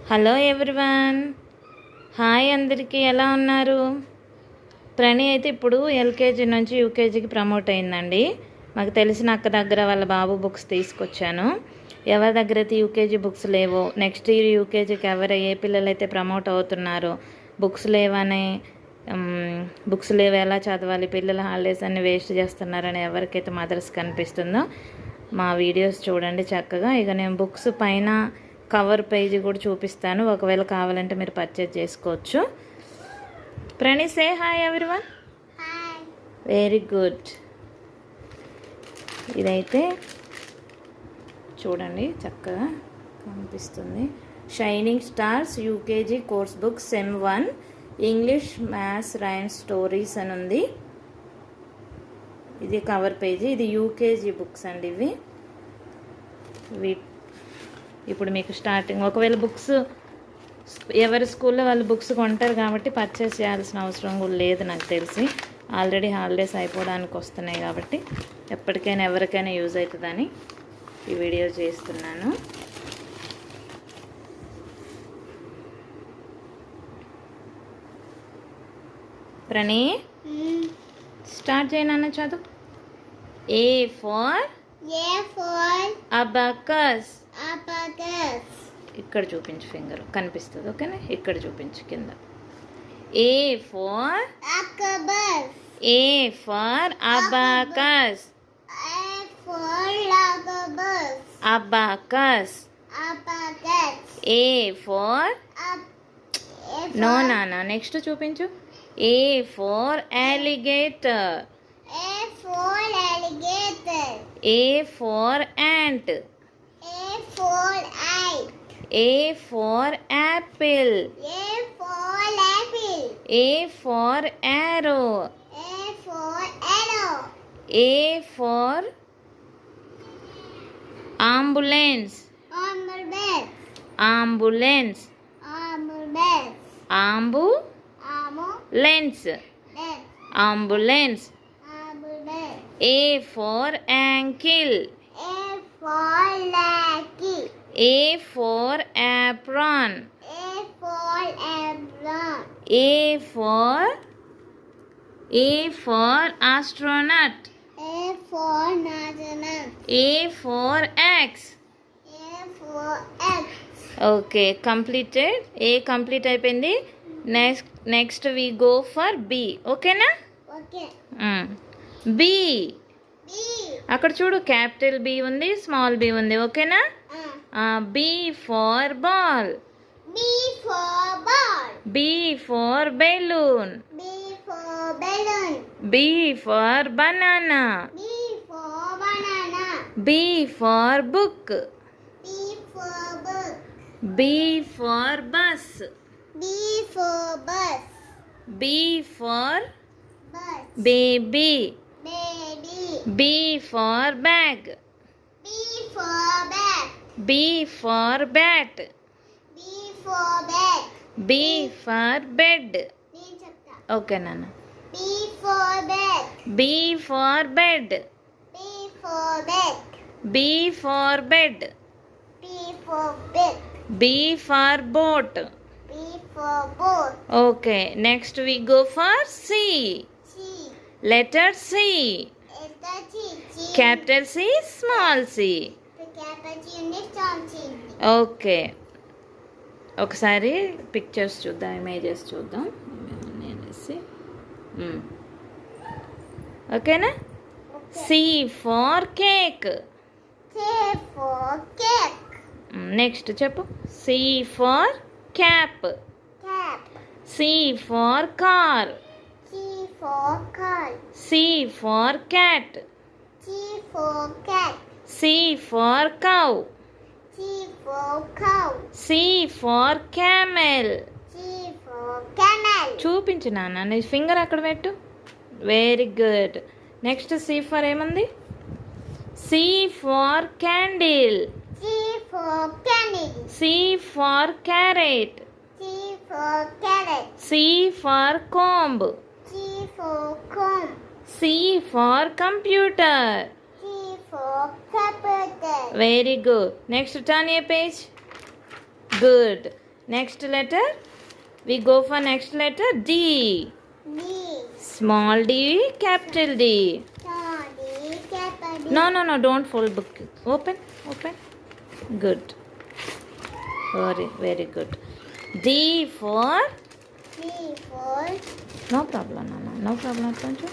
Hello everyone, hi అందరికీ. ఎలా ఉన్నారు? ప్రణి అయితే ఇప్పుడు ఎల్కేజీ నుంచి యూకేజీకి ప్రమోట్ అయిందండి. మాకు తెలిసిన అక్క దగ్గర వాళ్ళ బాబు బుక్స్ తీసుకొచ్చాను. ఎవరి దగ్గర అయితే యూకేజీ బుక్స్ లేవో, నెక్స్ట్ ఇయర్ యూకేజీకి ఏ పిల్లలు అయితే ప్రమోట్ అవుతున్నారో, బుక్స్ లేవని బుక్స్ లేవు ఎలా చదవాలి, పిల్లల హాలిడేస్ అన్ని వేస్ట్ చేస్తున్నారని ఎవరికైతే మదర్స్ కనిపిస్తుందో మా వీడియోస్ చూడండి చక్కగా. ఇక నేను బుక్స్ పైన కవర్ పేజీ కూడా చూపిస్తాను, ఒకవేళ కావాలంటే మీరు పర్చేజ్ చేసుకోవచ్చు. Prani, say hi everyone. Very good. ఇదైతే చూడండి చక్కగా కనిపిస్తుంది. Shining stars UKG course book sem 1 English maths rhymes stories అని ఉంది. ఇది కవర్ పేజీ. ఇది యూకేజీ బుక్స్ అండి. ఇవి ఇప్పుడు మీకు స్టార్టింగ్, ఒకవేళ బుక్స్ ఎవరి స్కూల్లో వాళ్ళు బుక్స్ కొంటారు కాబట్టి పర్చేస్ చేయాల్సిన అవసరం కూడా లేదు నాకు తెలిసి. ఆల్రెడీ హాలిడేస్ అయిపోవడానికి వస్తున్నాయి కాబట్టి ఎప్పటికైనా ఎవరికైనా యూజ్ అవుతుందని ఈ వీడియో చేస్తున్నాను. ప్రణి, స్టార్ట్ చేయనన్న చదువు. A for abacus. ఇక్కడ చూపించు, ఫింగర్ కనిపిస్తుంది ఓకేనా? ఇక్కడ చూపించు కింద. A for abacus. Abacus. A for no నానా, నెక్స్ట్ చూపించు. A for alligator. A for ant. A for apple. A for arrow. A for ambulance. Ambulance. Ambulance. A for ankle. A for apron. A for astronaut. A for X. Okay, completed. A complete అయిపోయింది. Next we go for B. ఓకేనా? B. అక్కడ చూడు, capital B ఉంది, small B ఉంది. ఓకేనా? B for ball. B for balloon. B for banana. B for book. B for bus. B for baby. B for bag. B for bat. B for bed. Okay nana. B for bed. B for bed. B for bed. B for boat. Okay, next we go for C. Letter C. Capital C, small c. Okay, ఒకసారి pictures చూద్దాం, images చూద్దాం అనేసి. ఓకేనా? C for cake. Next చెప్పు. C for cap. C for car. C for cat. C for cow. C for camel. చూపించు నాన్న, నీ finger అక్కడ పెట్టు. Very good. Next C for ఏముంది? C for candle. C for carrot. C for comb. C for computer. Very good. Next, turn a page. Good. Next letter. We go for next letter D. D. Small d, capital D. Sorry, capital D. No, don't fold book. Open. Good. Very good. D for. D for No problem, Nana. No problem, don't you?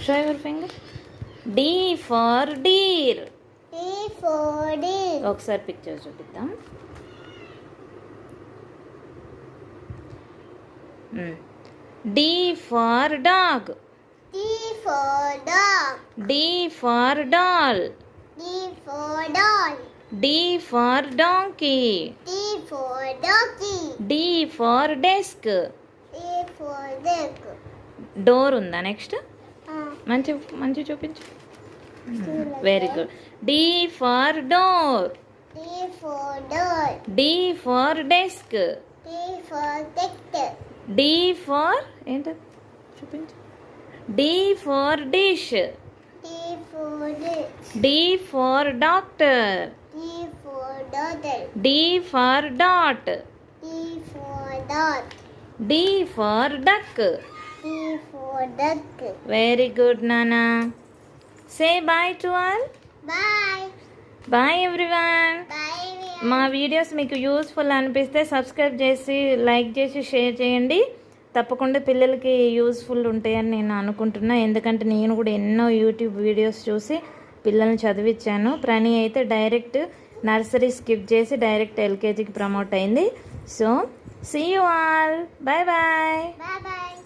Show your finger. D for deer. D for deer. ఒకసారి picture చూపిద్దాం. D for dog. D for dog. D for doll. D for doll. D for donkey. D for donkey. D for desk. D for duck. Door ఉందా next? మంచి చూపించు. Very good. D for door. D for door. D for desk. D for duck. D for ఏంటది చూపించు. D for dish. D for dish. D for doctor. D for daughter. D for dot. D for dot. D for duck. D for duck. Very good, Nana. Say bye to all. Bye. Bye everyone. Bye. మా videos మీకు useful అనిపిస్తే subscribe చేసి like చేసి share చేయండి. తప్పకుండా పిల్లలకి useful ఉంటాయని నేను అనుకుంటున్నా. ఎందుకంటే నేను కూడా ఎన్నో యూట్యూబ్ వీడియోస్ చూసి పిల్లల్ని చదివించాను. ప్రణి అయితే డైరెక్ట్ నర్సరీ స్కిప్ చేసి డైరెక్ట్ ఎల్కేజీకి ప్రమోట్ అయింది. So see you all. Bye bye. Bye bye.